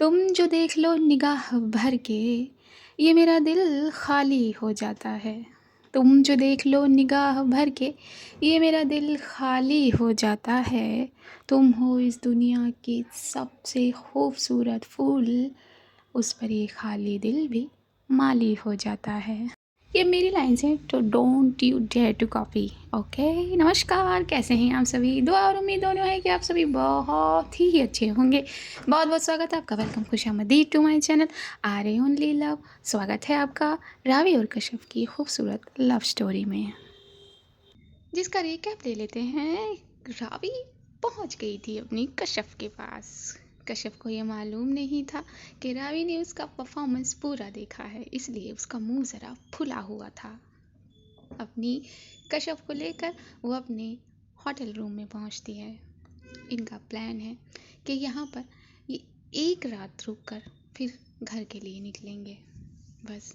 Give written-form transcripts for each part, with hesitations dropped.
तुम जो देख लो निगाह भर के, ये मेरा दिल खाली हो जाता है। तुम जो देख लो निगाह भर के, ये मेरा दिल खाली हो जाता है। तुम हो इस दुनिया की सबसे खूबसूरत फूल, उस पर ये खाली दिल भी माली हो जाता है। ये मेरी लाइन्स हैं, तो don't you dare to copy. Okay, नमस्कार, कैसे हैं आप सभी? दुआ और उम्मीद दोनों है कि आप सभी बहुत ही अच्छे होंगे। बहुत बहुत स्वागत है आपका, वेलकम, खुशामदीद to my channel R only love. स्वागत है आपका रावी और कश्यप की खूबसूरत लव स्टोरी में, जिसका रिकैप ले लेते हैं। रावी पहुंच गई थी अपनी कश्यप के पास। कश्यप को ये मालूम नहीं था कि रावी ने उसका परफॉर्मेंस पूरा देखा है, इसलिए उसका मुंह ज़रा फुला हुआ था। अपनी कश्यप को लेकर वो अपने होटल रूम में पहुंचती है। इनका प्लान है कि यहाँ पर ये एक रात रुककर फिर घर के लिए निकलेंगे। बस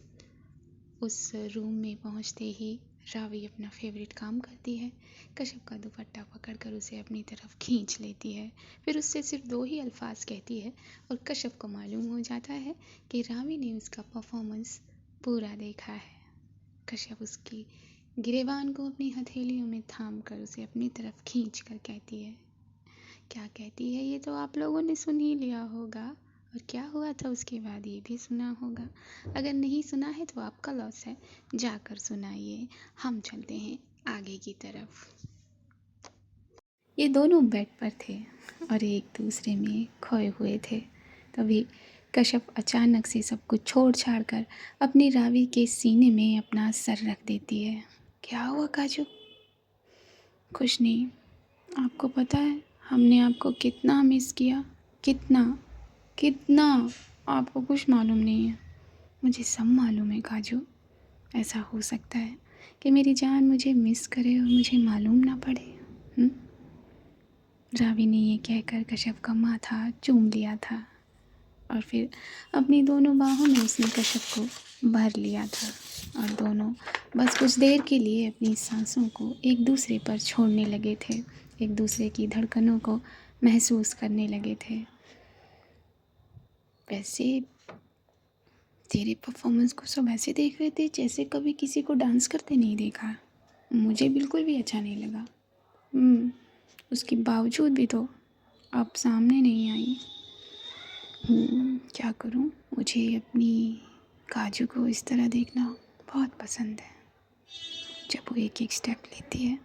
उस रूम में पहुंचते ही रावी अपना फेवरेट काम करती है। कश्यप का दुपट्टा पकड़कर उसे अपनी तरफ खींच लेती है। फिर उससे सिर्फ 2 ही अल्फाज कहती है और कश्यप को मालूम हो जाता है कि रावी ने उसका परफॉर्मेंस पूरा देखा है। कश्यप उसकी गिरेबान को अपनी हथेलियों में थाम कर उसे अपनी तरफ खींच कर कहती है। क्या कहती है ये तो आप लोगों ने सुन ही लिया होगा, और क्या हुआ था उसके बाद ये भी सुना होगा। अगर नहीं सुना है तो आपका लॉस है, जाकर सुनाइए। हम चलते हैं आगे की तरफ। ये दोनों बेड पर थे और एक दूसरे में खोए हुए थे। तभी कश्यप अचानक से सब कुछ छोड़ छाड़ कर अपनी रावी के सीने में अपना सर रख देती है। क्या हुआ काजू? कुछ नहीं। आपको पता है हमने आपको कितना मिस किया, कितना कितना। आपको कुछ मालूम नहीं है, मुझे सब मालूम है काजू। ऐसा हो सकता है कि मेरी जान मुझे मिस करे और मुझे मालूम ना पड़े। रावी ने ये कहकर कश्यप का माथा चूम लिया था और फिर अपनी दोनों बाहों में उसने कश्यप को भर लिया था और दोनों बस कुछ देर के लिए अपनी सांसों को एक दूसरे पर छोड़ने लगे थे, एक दूसरे की धड़कनों को महसूस करने लगे थे। वैसे तेरे परफॉर्मेंस को सब ऐसे देख रहे थे जैसे कभी किसी को डांस करते नहीं देखा। मुझे बिल्कुल भी अच्छा नहीं लगा। उसके बावजूद भी तो आप सामने नहीं आई। क्या करूं, मुझे अपनी काजू को इस तरह देखना बहुत पसंद है। जब वो एक एक स्टेप लेती है,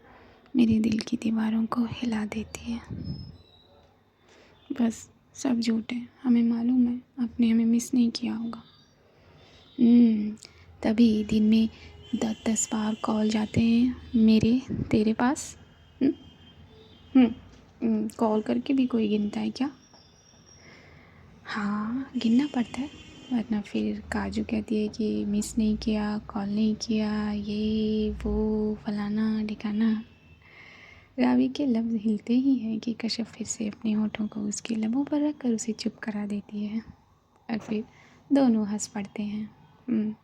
मेरे दिल की दीवारों को हिला देती है। बस सब झूठ है, हमें मालूम है आपने हमें मिस नहीं किया होगा। तभी दिन में 10-10 बार कॉल जाते हैं मेरे तेरे पास। कॉल करके भी कोई गिनता है क्या? हाँ, गिनना पड़ता है, वरना फिर काजू कहती है कि मिस नहीं किया, कॉल नहीं किया, ये वो फलाना ठिकाना। रावी के लफ्ज़ हिलते ही हैं कि कश्यप फिर से अपने होठों को उसके लबों पर रख कर उसे चुप करा देती है और फिर दोनों हंस पड़ते हैं।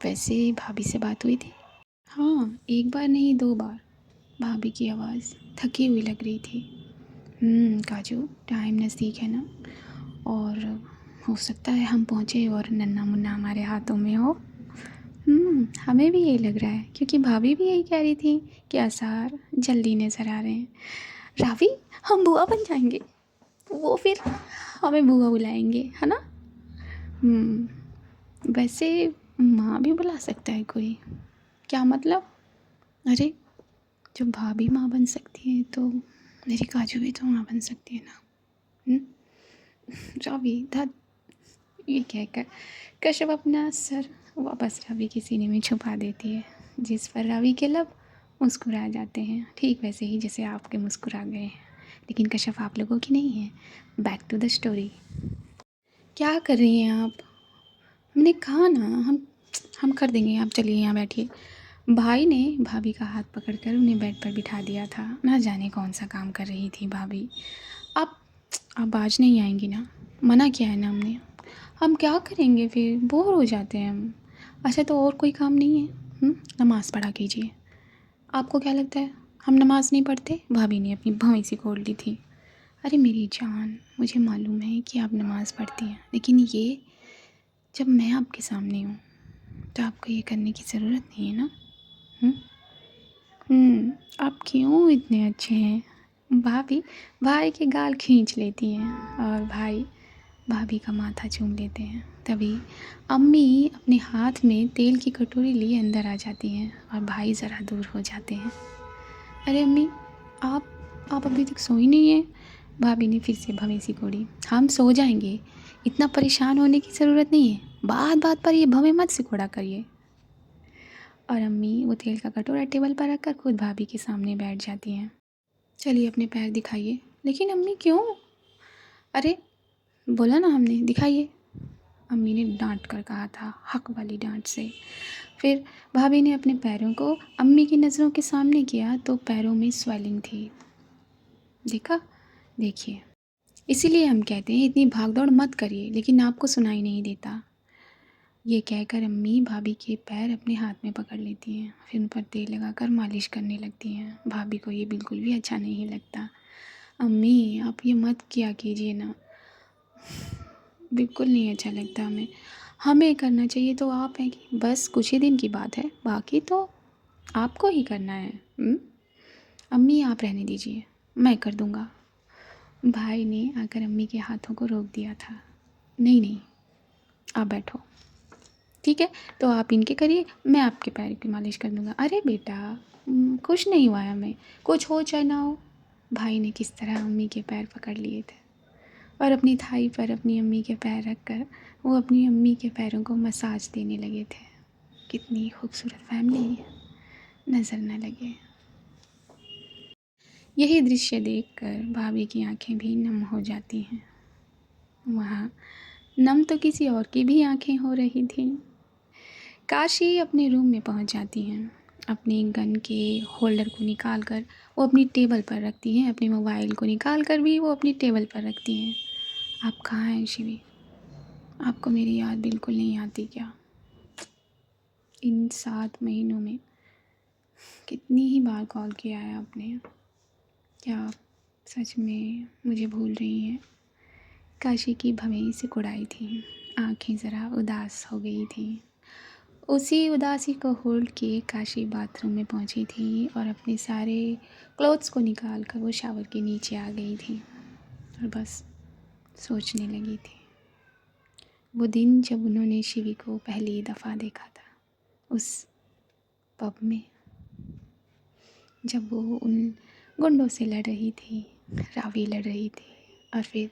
वैसे भाभी से बात हुई थी? हाँ, एक बार नहीं 2 बार। भाभी की आवाज़ थकी हुई लग रही थी। काजू, टाइम नज़दीक है ना, और हो सकता है हम पहुँचे और नन्ना मुन्ना हमारे हाथों में हो। हमें भी यही लग रहा है, क्योंकि भाभी भी यही कह रही थी कि आसार जल्दी नज़र आ रहे हैं। रावी, हम बुआ बन जाएंगे, वो फिर हमें बुआ बुलाएंगे, है ना? वैसे माँ भी बुला सकता है कोई। क्या मतलब? अरे, जब भाभी माँ बन सकती है तो मेरी काजू भी तो माँ बन सकती है ना। रावी धत, ये कहकर कश्यप अपना सर वापस रावी के सीने में छुपा देती है, जिस पर रावी के लब मुस्कुरा जाते हैं, ठीक वैसे ही जैसे आपके मुस्कुरा गए हैं। लेकिन कश्यप आप लोगों की नहीं है। Back to the story. क्या कर रही हैं आप? हमने कहा ना हम कर देंगे, आप चलिए यहाँ बैठिए। भाई ने भाभी का हाथ पकड़कर उन्हें बेड पर बिठा दिया था। ना जाने कौन सा काम कर रही थी भाभी। आप आज नहीं आएंगी ना? मना किया है ना हमने। हम क्या करेंगे फिर, बोर हो जाते हैं हम। अच्छा, तो और कोई काम नहीं है? नमाज़ पढ़ा कीजिए। आपको क्या लगता है हम नमाज़ नहीं पढ़ते? भाभी ने अपनी भवें सी खोल ली थी। अरे मेरी जान, मुझे मालूम है कि आप नमाज़ पढ़ती हैं, लेकिन ये जब मैं आपके सामने हूँ तो आपको ये करने की ज़रूरत नहीं है ना। हुँ? आप क्यों इतने अच्छे हैं? भाभी भाई के गाल खींच लेती हैं और भाई भाभी का माथा चूम लेते हैं। तभी अम्मी अपने हाथ में तेल की कटोरी लिए अंदर आ जाती हैं और भाई ज़रा दूर हो जाते हैं। अरे अम्मी, आप अभी तक सोई नहीं हैं? भाभी ने फिर से भवें सिकोड़ी। हम सो जाएंगे, इतना परेशान होने की ज़रूरत नहीं है। बात बात पर ये भवें मत सिकोड़ा करिए। और अम्मी वो तेल का कटोरा टेबल पर रखकर खुद भाभी के सामने बैठ जाती हैं। चलिए अपने पैर दिखाइए। लेकिन अम्मी क्यों? अरे बोला ना हमने, दिखाइए। अम्मी ने डांट कर कहा था, हक वाली डांट से। फिर भाभी ने अपने पैरों को अम्मी की नज़रों के सामने किया तो पैरों में स्वेलिंग थी। देखा? देखिए, इसीलिए हम कहते हैं इतनी भागदौड़ मत करिए, लेकिन आपको सुनाई नहीं देता। ये कहकर अम्मी भाभी के पैर अपने हाथ में पकड़ लेती हैं, फिर उन पर तेल लगाकर मालिश करने लगती हैं। भाभी को ये बिल्कुल भी अच्छा नहीं लगता। अम्मी आप ये मत किया कीजिए ना, बिल्कुल नहीं अच्छा लगता हमें। हमें करना चाहिए तो आप हैं कि बस कुछ ही दिन की बात है, बाकी तो आपको ही करना है। अम्मी आप रहने दीजिए, मैं कर दूँगा। भाई ने आकर अम्मी के हाथों को रोक दिया था। नहीं नहीं, आप बैठो। ठीक है, तो आप इनके करिए, मैं आपके पैर की मालिश कर दूँगा। अरे बेटा, कुछ नहीं हुआ है हमें, कुछ हो चाहे ना हो। भाई ने किस तरह अम्मी के पैर पकड़ लिए थे और अपनी थाई पर अपनी अम्मी के पैर रखकर वो अपनी अम्मी के पैरों को मसाज देने लगे थे। कितनी खूबसूरत फैमिली, नज़र न लगे। यही दृश्य देखकर भाभी की आंखें भी नम हो जाती हैं। वहाँ नम तो किसी और की भी आंखें हो रही थीं। काशी अपने रूम में पहुंच जाती हैं। अपने गन के होल्डर को निकाल कर वो अपनी टेबल पर रखती हैं, अपने मोबाइल को निकाल कर भी वो अपनी टेबल पर रखती हैं। आप कहाँ हैं शिवी? आपको मेरी याद बिल्कुल नहीं आती क्या? इन 7 महीनों में कितनी ही बार कॉल किया है आपने? क्या आप सच में मुझे भूल रही हैं? काशी की भवें सिकुड़ाई थी, आंखें ज़रा उदास हो गई थी। उसी उदासी को होल्ड किए काशी बाथरूम में पहुंची थी और अपने सारे क्लोथ्स को निकाल कर वो शावर के नीचे आ गई थी और बस सोचने लगी थी। वो दिन जब उन्होंने शिवी को पहली दफ़ा देखा था, उस पब में, जब वो उन गुंडों से लड़ रही थी, रावी लड़ रही थी और फिर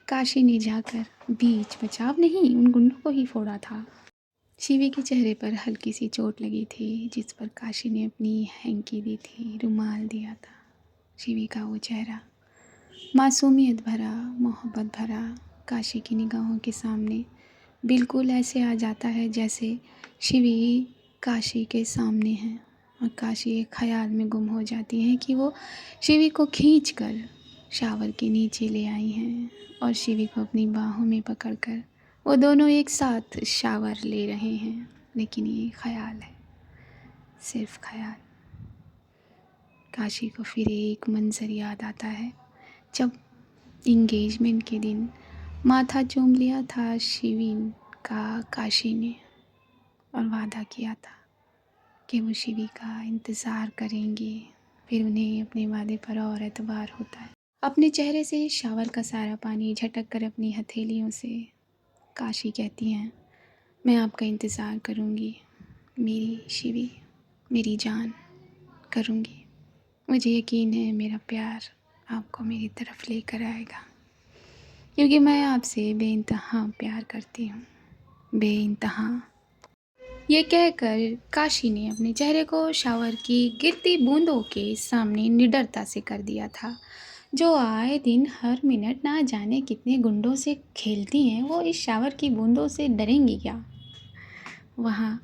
काशी ने जाकर बीच बचाव नहीं, उन गुंडों को ही फोड़ा था। शिवी के चेहरे पर हल्की सी चोट लगी थी जिस पर काशी ने अपनी हैंकी दी थी, रुमाल दिया था। शिवी का वो चेहरा मासूमियत भरा, मोहब्बत भरा, काशी की निगाहों के सामने बिल्कुल ऐसे आ जाता है जैसे शिवी काशी के सामने है और काशी एक ख्याल में गुम हो जाती हैं कि वो शिवी को खींचकर शावर के नीचे ले आई हैं और शिवी को अपनी बाहों में पकड़कर वो दोनों एक साथ शावर ले रहे हैं। लेकिन ये ख्याल है, सिर्फ ख्याल। काशी को फिर एक मंज़र याद आता है जब इंगेजमेंट के दिन माथा चूम लिया था शिवीन का काशी ने और वादा किया था कि वो शिवी का इंतज़ार करेंगे। फिर उन्हें अपने वादे पर और एतबार होता है। अपने चेहरे से शावर का सारा पानी झटक कर अपनी हथेलियों से काशी कहती हैं, मैं आपका इंतज़ार करूँगी मेरी शिवी, मेरी जान, करूँगी। मुझे यकीन है मेरा प्यार आपको मेरी तरफ लेकर आएगा, क्योंकि मैं आपसे बेइंतहा प्यार करती हूँ, बेइंतहा। ये कहकर काशी ने अपने चेहरे को शावर की गिरती बूंदों के सामने निडरता से कर दिया था। जो आए दिन हर मिनट ना जाने कितने गुंडों से खेलती हैं, वो इस शावर की बूंदों से डरेंगी क्या? वहाँ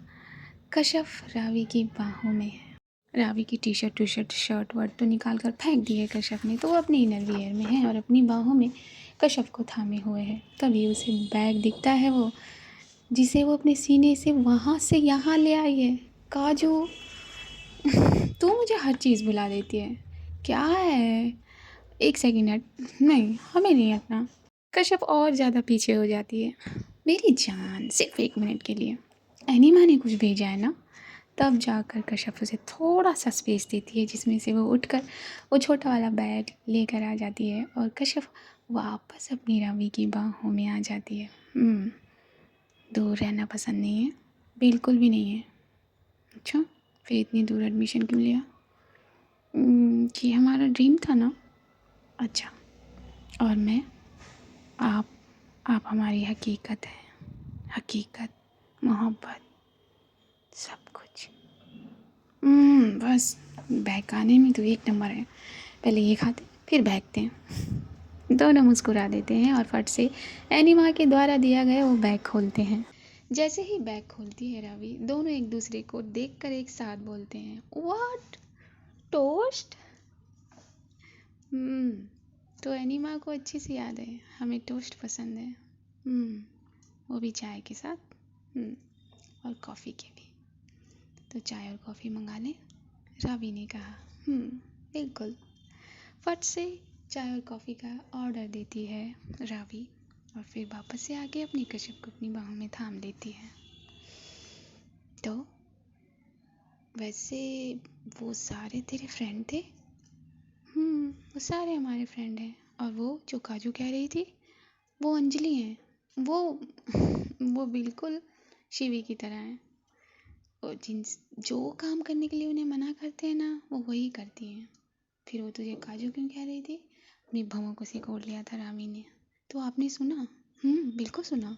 कशफ रावी की बाहों में है। रावी की टी शर्ट शर्ट वर्ट तो निकाल कर फेंक दी है कशफ ने, तो वो अपनी इनर वियर में है और अपनी बाहों में कशफ को थामे हुए है। तभी उसे बैग दिखता है वो, जिसे वो अपने सीने से वहाँ से यहाँ ले आई है। काजू, तू मुझे हर चीज़ भुला देती है, क्या है? एक सेकंड हट, नहीं हमें नहीं हटना। कश्यप और ज़्यादा पीछे हो जाती है। मेरी जान, सिर्फ 1 मिनट के लिए। एनिमा ने कुछ भेजा है ना। तब जाकर कश्यप उसे थोड़ा सा स्पेस देती है, जिसमें से वो उठकर वो छोटा वाला बैग लेकर आ जाती है और कश्यप वापस अपनी रावी की बाहों में आ जाती है। दूर रहना पसंद नहीं है? बिल्कुल भी नहीं है। अच्छा, फिर इतनी दूर एडमिशन क्यों लिया? ये हमारा ड्रीम था ना। अच्छा, और मैं, आप आप हमारी हकीकत है। हकीकत, मोहब्बत, सब कुछ। बस बैग आने में तो एक नंबर है। पहले ये खाते फिर बैगते हैं। दोनों मुस्कुरा देते हैं और फट से एनिमा के द्वारा दिया गया वो बैग खोलते हैं। जैसे ही बैग खोलती है रावी, दोनों एक दूसरे को देखकर एक साथ बोलते हैं, व्हाट, टोस्ट। तो एनिमा को अच्छी सी याद है, हमें टोस्ट पसंद है। वो भी चाय के साथ। और कॉफ़ी के भी। तो चाय और कॉफ़ी मंगा लें, रावी ने कहा। बिल्कुल। फट से चाय और कॉफ़ी का ऑर्डर देती है रावी और फिर वापस से आके अपनी कश्यप को अपनी बाहों में थाम लेती है। तो वैसे वो सारे तेरे फ्रेंड थे? वो सारे हमारे फ्रेंड हैं। और वो जो काजू कह रही थी, वो अंजलि हैं। वो वो बिल्कुल शिवी की तरह हैं। और जो काम करने के लिए उन्हें मना करते हैं ना, वो वही करती हैं। फिर वो तुझे काजू क्यों कह रही थी? अपनी भवों को सिकोड़ लिया था रामी ने। तो आपने सुना? बिल्कुल सुना।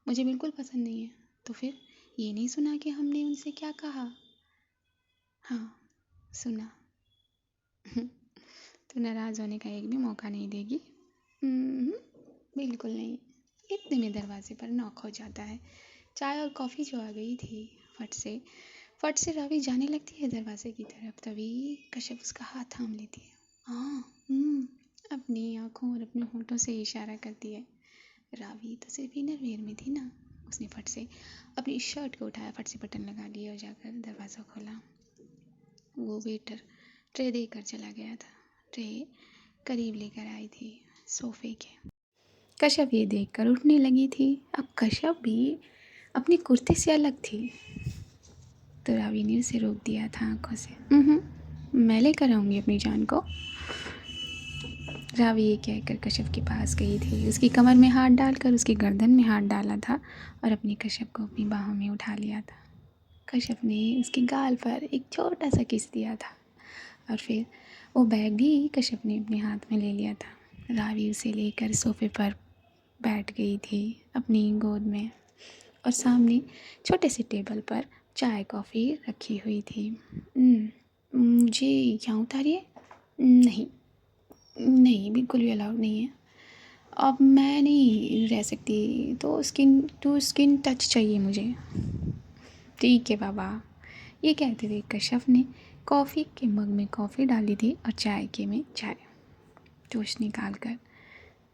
मुझे बिल्कुल पसंद नहीं है। तो फिर ये नहीं सुना कि हमने उनसे क्या कहा? हाँ, सुना। तो नाराज़ होने का एक भी मौका नहीं देगी? बिल्कुल नहीं। इतने में दरवाजे पर नॉक हो जाता है। चाय और कॉफ़ी जो आ गई थी, फट से रावी जाने लगती है दरवाजे की तरफ। तभी कश्यप उसका हाथ थाम लेती है। हाँ, अपनी आँखों और अपने होठों से इशारा करती है। रावी तो सिर्फ इनर वेयर में थी ना। उसने फट से अपनी शर्ट को उठाया, फट से बटन लगा लिया और जाकर दरवाज़ा खोला। वो वेटर ट्रे देकर चला गया था। ट्रे करीब लेकर आई थी सोफे के। कश्यप ये देखकर उठने लगी थी। अब कश्यप भी अपनी कुर्ते से अलग थी। तो रावी ने उसे रोक दिया था आंखों से। मैं लेकर आऊँगी अपनी जान को। रावी ये कहकर कश्यप के पास गई थी। उसकी कमर में हाथ डालकर उसकी गर्दन में हाथ डाला था और अपनी कश्यप को अपनी बाहों में उठा लिया था। कश्यप ने उसके गाल पर एक छोटा सा किस दिया था और फिर वो बैग भी कश्यप ने अपने हाथ में ले लिया था। रावी उसे लेकर सोफे पर बैठ गई थी अपनी गोद में और सामने छोटे से टेबल पर चाय कॉफ़ी रखी हुई थी। मुझे यहाँ उतारिए। नहीं, नहीं, बिल्कुल भी अलाउड नहीं है। अब मैं नहीं रह सकती, तो स्किन टू स्किन टच चाहिए मुझे। ठीक है बाबा। ये कहते हुए कश्यप ने कॉफ़ी के मग में कॉफ़ी डाली थी और चाय के में चाय। टोस्ट निकाल कर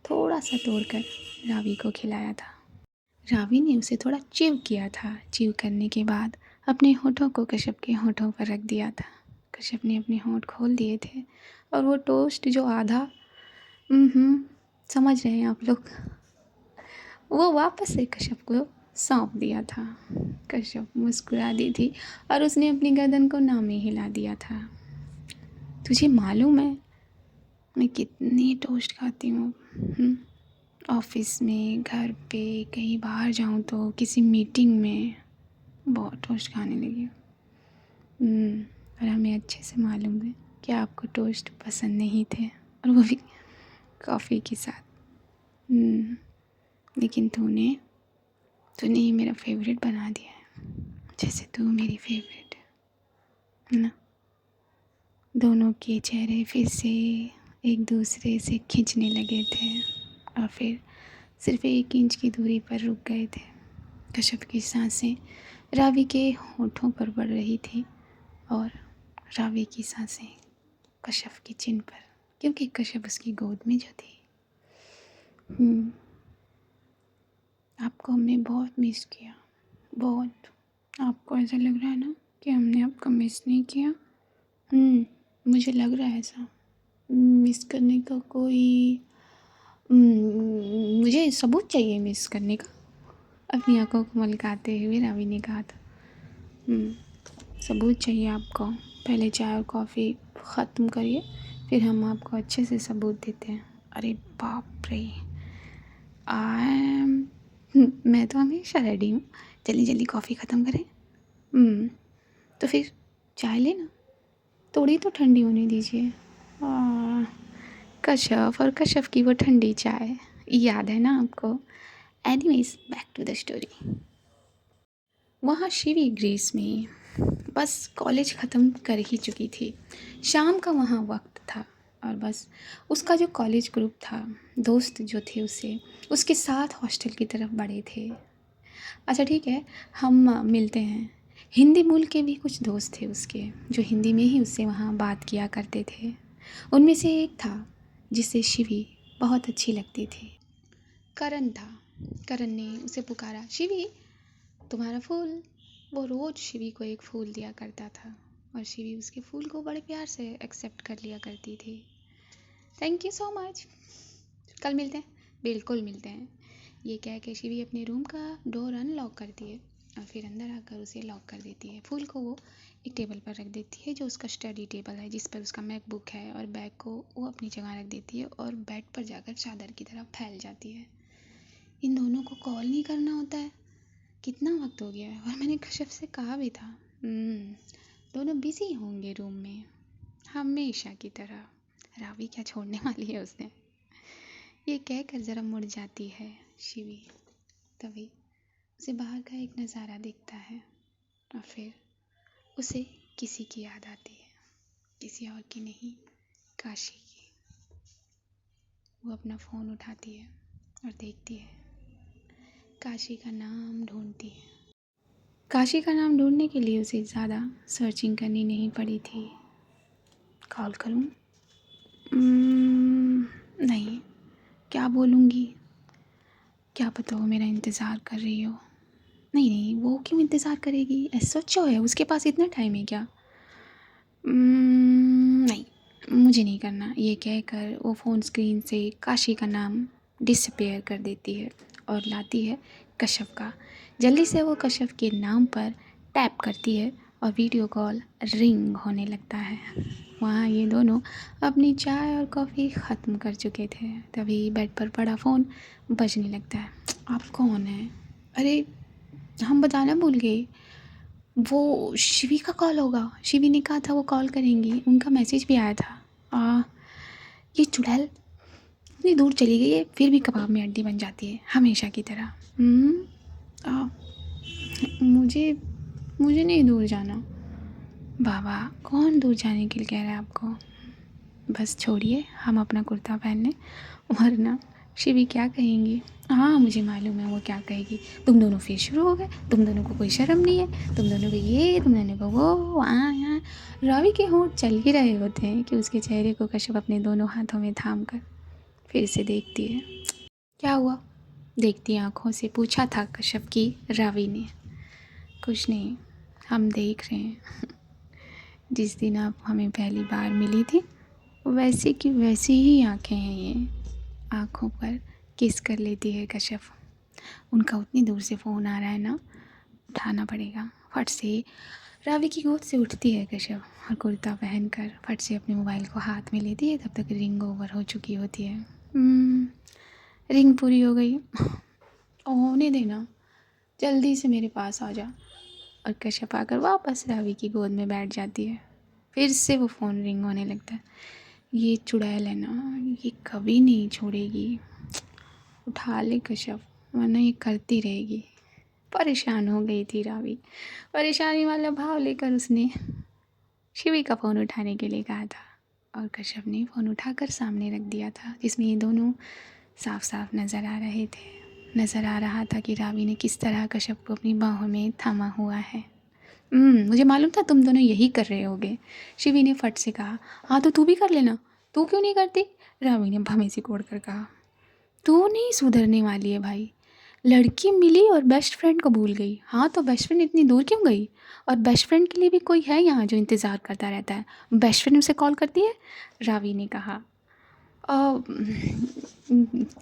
थोड़ा सा तोड़कर रावी को खिलाया था। रावी ने उसे थोड़ा च्यू किया था। च्यू करने के बाद अपने होठों को कश्यप के होठों पर रख दिया था। कश्यप ने अपने होंठ खोल दिए थे और वो टोस्ट जो आधा, समझ रहे हैं आप लोग, वो वापस से कश्यप को सौंप दिया था। कश्यप मुस्कुरा दी थी और उसने अपनी गर्दन को ना में हिला दिया था। तुझे मालूम है मैं कितनी टोस्ट खाती हूँ? ऑफिस में, घर पे, कहीं बाहर जाऊँ तो किसी मीटिंग में बहुत टोस्ट खाने लगी हूँ। और हमें अच्छे से मालूम है कि आपको टोस्ट पसंद नहीं थे, और वो भी कॉफ़ी के साथ। लेकिन तूने ही मेरा फेवरेट बना दिया है, जैसे तू मेरी फेवरेट है ना। दोनों के चेहरे फिर से एक दूसरे से खींचने लगे थे और फिर सिर्फ 1 इंच की दूरी पर रुक गए थे। कश्यप की सांसें रावी के होठों पर बढ़ रही थी और रावी की सांसें कश्यप की चिन पर, क्योंकि कश्यप उसकी गोद में जो थी। आपको हमने बहुत मिस किया, बहुत। आपको ऐसा लग रहा है ना कि हमने आपको मिस नहीं किया? मुझे लग रहा है ऐसा। मिस करने का कोई मुझे सबूत चाहिए मिस करने का। अपनी आंखों को मलकाते हुए रावी ने कहा था। सबूत चाहिए आपको, पहले चाय और कॉफ़ी ख़त्म करिए, फिर हम आपको अच्छे से सबूत देते हैं। अरे बाप रे, आई मैं तो हमेशा रेडी हूँ। जल्दी जल्दी कॉफ़ी ख़त्म करें। तो फिर चाय लेना, थोड़ी तो ठंडी होने दीजिए। कश्यप और कश्यप की वो ठंडी चाय याद है ना आपको। Anyways, back to the story. वहाँ शिवी ग्रीस में बस कॉलेज ख़त्म कर ही चुकी थी। शाम का वहाँ वक्त था और बस उसका जो कॉलेज ग्रुप था, दोस्त जो थे उसके साथ हॉस्टल की तरफ बढ़े थे। अच्छा ठीक है, हम मिलते हैं। हिंदी मूल के भी कुछ दोस्त थे उसके, जो हिंदी में ही उससे वहाँ बात किया करते थे। उनमें से एक था जिसे शिवी बहुत अच्छी लगती थी। करण था। करण ने उसे पुकारा, शिवी तुम्हारा फूल। वो रोज़ शिवी को एक फूल दिया करता था और शिवी उसके फूल को बड़े प्यार से एक्सेप्ट कर लिया करती थी। थैंक यू सो मच, कल मिलते हैं। बिल्कुल मिलते हैं, ये कह के शिवी अपने रूम का डोर अनलॉक करती है और फिर अंदर आकर उसे लॉक कर देती है। फूल को वो एक टेबल पर रख देती है, जो उसका स्टडी टेबल है, जिस पर उसका मैकबुक है, और बैग को वो अपनी जगह रख देती है और बेड पर जाकर चादर की तरफ फैल जाती है। इन दोनों को कॉल नहीं करना होता है, कितना वक्त हो गया है, और मैंने कश्यप से कहा भी था दोनों बिजी होंगे रूम में, हमेशा की तरह। रावी क्या छोड़ने वाली है उसने, ये कहकर ज़रा मुड़ जाती है शिवी। तभी उसे बाहर का एक नज़ारा दिखता है और फिर उसे किसी की याद आती है, किसी और की नहीं, काशी की। वो अपना फ़ोन उठाती है और देखती है, काशी का नाम ढूंढती है। काशी का नाम ढूंढने के लिए उसे ज़्यादा सर्चिंग करनी नहीं पड़ी थी। कॉल करूं? नहीं, क्या बोलूँगी? क्या पता वो मेरा इंतज़ार कर रही हो। नहीं नहीं, वो क्यों इंतज़ार करेगी, ऐसा सोचो है, उसके पास इतना टाइम है क्या? नहीं, मुझे नहीं करना, ये कहकर वो फ़ोन स्क्रीन से काशी का नाम डिसअपेयर कर देती है और लाती है कश्यप का। जल्दी से वो कश्यप के नाम पर टैप करती है और वीडियो कॉल रिंग होने लगता है। वहाँ ये दोनों अपनी चाय और कॉफ़ी ख़त्म कर चुके थे। तभी बेड पर पड़ा फ़ोन बजने लगता है। आप कौन हैं? अरे, हम बताना भूल गए, वो शिवी का कॉल होगा। शिवी ने कहा था वो कॉल करेंगी, उनका मैसेज भी आया था। ये चुड़ैल इतनी दूर चली गई है, फिर भी कबाब में हड्डी बन जाती है हमेशा की तरह। मुझे मुझे नहीं दूर जाना। बाबा, कौन दूर जाने के लिए कह रहा है आपको? बस छोड़िए, हम अपना कुर्ता पहन लें, वरना शिवी क्या कहेंगी। हाँ, मुझे मालूम है वो क्या कहेगी। तुम दोनों फिर शुरू हो गए, तुम दोनों को कोई शर्म नहीं है, तुम दोनों को ये, तुम दोनों को वो, वहाँ यहाँ। रावी के होंठ चल ही रहे होते हैं कि उसके चेहरे को कश्यप अपने दोनों हाथों में थाम कर फिर से देखती है। क्या हुआ? देखती आंखों से पूछा था कश्यप की रावी ने। कुछ नहीं, हम देख रहे हैं। जिस दिन आप हमें पहली बार मिली थी, वैसी की वैसी ही आंखें हैं ये। आंखों पर किस कर लेती है कश्यप। उनका उतनी दूर से फ़ोन आ रहा है ना, उठाना पड़ेगा। फट से रावी की गोद से उठती है कश्यप और कुर्ता पहनकर फट से अपने मोबाइल को हाथ में लेती है। तब तक रिंग ओवर हो चुकी होती है। रिंग पूरी हो गई। होने देना, जल्दी से मेरे पास आ जा। और कश्यप आकर वापस रावी की गोद में बैठ जाती है। फिर से वो फ़ोन रिंग होने लगता है। ये चुड़ैल है ना, ये कभी नहीं छोड़ेगी। उठा ले कश्यप, वरना ये करती रहेगी। परेशान हो गई थी रावी। परेशानी वाला भाव लेकर उसने शिवी का फ़ोन उठाने के लिए कहा था और कश्यप ने फ़ोन उठाकर सामने रख दिया था, जिसमें ये दोनों साफ साफ नज़र आ रहे थे। नज़र आ रहा था कि रावी ने किस तरह कश्यप को अपनी बाहों में थामा हुआ है। मुझे मालूम था तुम दोनों यही कर रहे होगे, शिवी ने फट से कहा। हाँ तो तू भी कर लेना। तू क्यों नहीं करती? रावी ने भवें से कोड़ कर कहा। तू नहीं सुधरने वाली है भाई, लड़की मिली और बेस्ट फ्रेंड को भूल गई। हाँ, तो बेस्ट फ्रेंड इतनी दूर क्यों गई? और बेस्ट फ्रेंड के लिए भी कोई है यहाँ जो इंतज़ार करता रहता है। बेस्ट फ्रेंड उसे कॉल करती है। रावी ने कहा।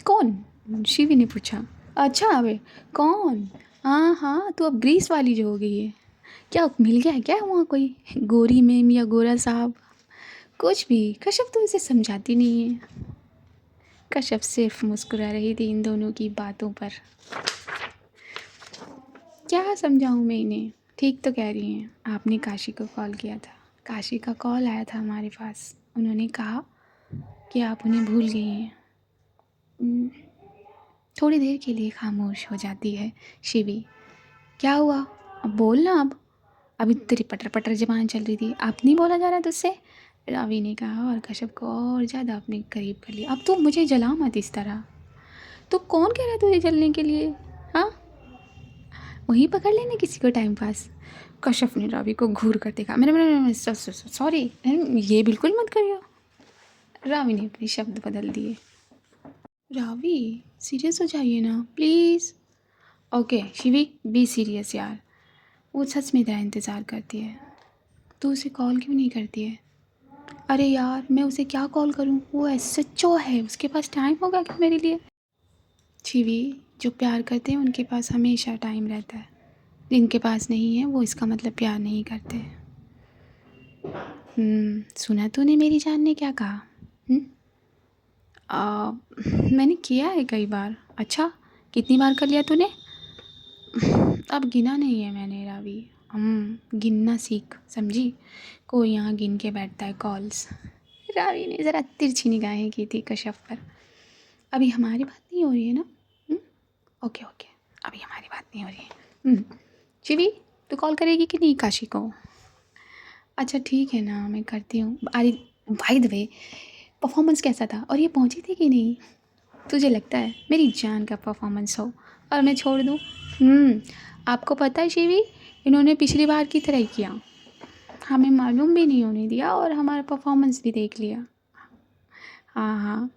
कौन? शिवी ने पूछा। अच्छा अबे, कौन? हाँ हाँ, तो अब ग्रीस वाली जो हो गई है। क्या मिल गया है क्या वहाँ कोई? गोरी मैम या गोरा साहब? कुछ भी। कश्यप तो इसे समझाती नहीं है। कश्यप सिर्फ मुस्कुरा रही थी इन दोनों की बातों पर। क्या समझाऊँ मैं इन्हें? ठीक तो कह रही हैं। आपने काशी को कॉल किया था। काशी का कॉल आया था हमारे पास। उन्होंने कहा कि आप उन्हें भूल गई हैं। थोड़ी देर के लिए खामोश हो जाती है शिवी। क्या हुआ? अब बोल ना अब। अभी तेरी पटर पटर ज़बान चल रही थी। अब नहीं बोला जा रहा तुझसे? रावी ने कहा और कश्यप को और ज़्यादा अपने करीब कर लिया। अब तो मुझे जला मत इस तरह। तो कौन कह रहा है तुझे जलने के लिए? हाँ, वहीं पकड़ लेना किसी को टाइम पास। कश्यप ने रावी को घूर कर देखा। मेरे मेरे सॉरी, ये बिल्कुल मत करियो। रावी ने अपने शब्द बदल दिए। रावी, सीरियस हो जाइए ना please. Okay Shivi, be serious यार। वो सच में तेरा इंतज़ार करती है। तू उसे कॉल क्यों नहीं करती है? अरे यार, मैं उसे क्या कॉल करूं? वो एसएचओ है, उसके पास टाइम होगा क्या मेरे लिए? शिवी, जो प्यार करते हैं उनके पास हमेशा टाइम रहता है। जिनके पास नहीं है वो इसका मतलब प्यार नहीं करते। सुना तूने मेरी जान ने क्या कहा? हम्म? मैंने किया है कई बार। अच्छा, कितनी बार कर लिया तूने? अब गिना नहीं है मैंने रावी। गिनना सीख, समझी? कोई यहाँ गिन के बैठता है कॉल्स। रावी ने ज़रा तिरछी निगाहें की थी कश्यप पर। अभी हमारी बात नहीं हो रही है ना? हम्म? ओके ओके, अभी हमारी बात नहीं हो रही है। शिवी, तू कॉल करेगी कि नहीं काशी को? अच्छा ठीक है ना, मैं करती हूँ। अरे बाय द वे, परफॉर्मेंस कैसा था और ये पहुँची थी कि नहीं? तुझे लगता है मेरी जान का परफॉर्मेंस हो और मैं छोड़ दूँ? आपको पता है शिवी, इन्होंने पिछली बार की तरह ही किया। हमें मालूम भी नहीं होने दिया और हमारा परफॉर्मेंस भी देख लिया। हाँ हाँ,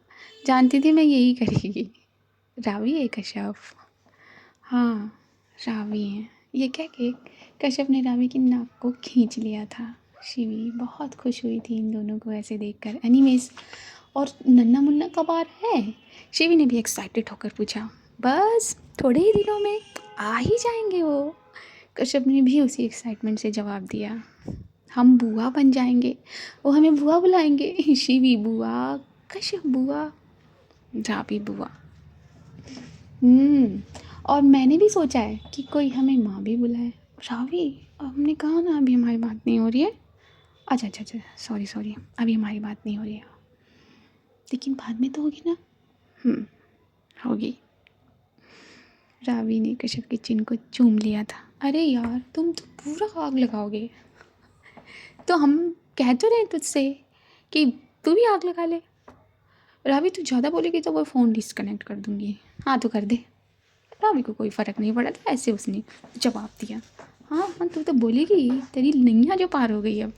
जानती थी मैं यही करेगी। रावी है कश्यप। हाँ, रावी है। ये कह के कश्यप ने रावी की नाक को खींच लिया था। शिवी बहुत खुश हुई थी इन दोनों को ऐसे देखकर। एनीवेज, और नन्ना मुन्ना कब आ रहा है? शिवी ने भी एक्साइटेड होकर पूछा। बस थोड़े ही दिनों में आ ही जाएंगे वो। कश्यप ने भी उसी एक्साइटमेंट से जवाब दिया। हम बुआ बन जाएंगे, वो हमें बुआ बुलाएंगे। शिवी बुआ, कश्यप बुआ, रावी बुआ। और मैंने भी सोचा है कि कोई हमें माँ भी बुलाए। रावी, हमने कहा ना अभी हमारी बात नहीं हो रही है। अच्छा अच्छा अच्छा, सॉरी सॉरी, अभी हमारी बात नहीं हो रही है। लेकिन बाद में तो होगी ना? होगी। रावी ने कश्यप के चिन्ह को चूम लिया था। अरे यार, तुम तो पूरा आग लगाओगे। तो हम कह तो रहे तुझसे कि तू भी आग लगा ले। रावी, तू ज़्यादा बोलेगी तो वो फ़ोन डिस्कनेक्ट कर दूँगी। हाँ तो कर दे। रावी को कोई फ़र्क नहीं पड़ा था, ऐसे उसने जवाब दिया। हाँ हाँ, तू तो बोलेगी, तेरी नैया जो पार हो गई अब।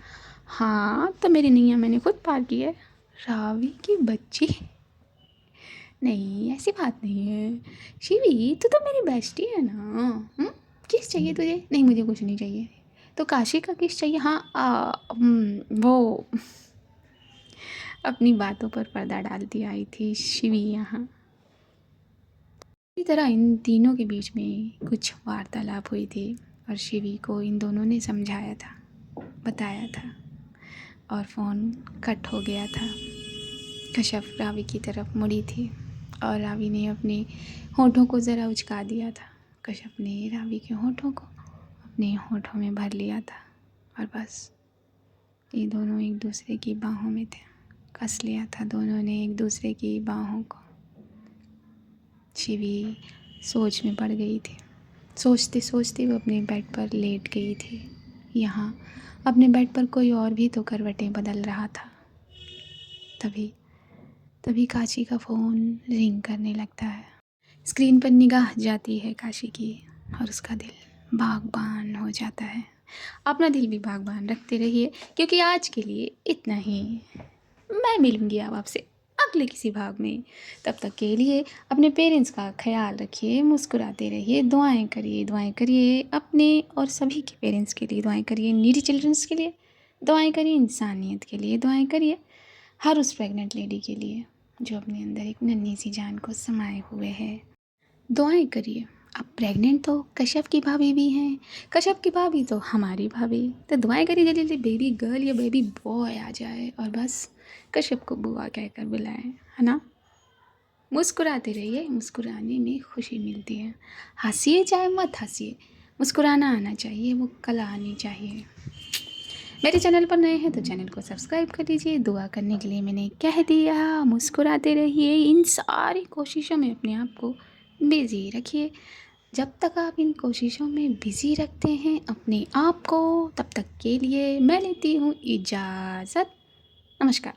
हाँ, तो मेरी नैया मैंने खुद पार की है। रावी की बच्ची, नहीं ऐसी बात नहीं है। शिवी, तू तो मेरी बेस्टी है ना। किस चाहिए तुझे? नहीं, मुझे कुछ नहीं चाहिए। तो काशी का किस चाहिए? हाँ वो अपनी बातों पर पर्दा डालती आई थी शिवी यहाँ। इसी तरह इन तीनों के बीच में कुछ वार्तालाप हुई थी और शिवी को इन दोनों ने समझाया था, बताया था, और फ़ोन कट हो गया था। कश्यप रावी की तरफ मुड़ी थी और रावी ने अपने होठों को ज़रा उचका दिया था। कश्यप ने रावी के होठों को अपने होठों में भर लिया था और बस ये दोनों एक दूसरे की बाहों में थे। कस लिया था दोनों ने एक दूसरे की बाहों को। शिवी सोच में पड़ गई थी। सोचते सोचते वो अपने बेड पर लेट गई थी। यहाँ अपने बेड पर कोई और भी तो करवटें बदल रहा था। तभी तभी काशी का फ़ोन रिंग करने लगता है। स्क्रीन पर निगाह जाती है काशी की और उसका दिल बाग़बान हो जाता है। अपना दिल भी बाग़बान रखते रहिए, क्योंकि आज के लिए इतना ही। मैं मिलूँगी अब आपसे। अगले किसी भाग में। तब तक के लिए अपने पेरेंट्स का ख्याल रखिए, मुस्कुराते रहिए, दुआएं करिए अपने और सभी के पेरेंट्स के लिए दुआएं करिए, नीडी चिल्ड्रंस के लिए दुआएं करिए, इंसानियत के लिए दुआएं करिए, हर उस प्रेग्नेंट लेडी के लिए जो अपने अंदर एक नन्ही सी जान को समाये हुए है। दुआएं करिए। अब प्रेग्नेंट तो कश्यप की भाभी भी हैं, कश्यप की भाभी तो हमारी भाभी, तो दुआएं करिए जल्दी जल्दी बेबी गर्ल या बेबी बॉय आ जाए और बस कश्यप को बुआ कहकर बुलाएं, है ना। मुस्कुराते रहिए, मुस्कुराने में खुशी मिलती है। हंसिए चाहे मत हंसिए, मुस्कुराना आना चाहिए, वो कला आनी चाहिए। मेरे चैनल पर नए हैं तो चैनल को सब्सक्राइब कर लीजिए। दुआ करने के लिए मैंने कह दिया। मुस्कुराते रहिए, इन सारी कोशिशों में अपने आप को बिज़ी रखिए। जब तक आप इन कोशिशों में बिज़ी रखते हैं अपने आप को, तब तक के लिए मैं लेती हूँ इजाज़त। नमस्कार।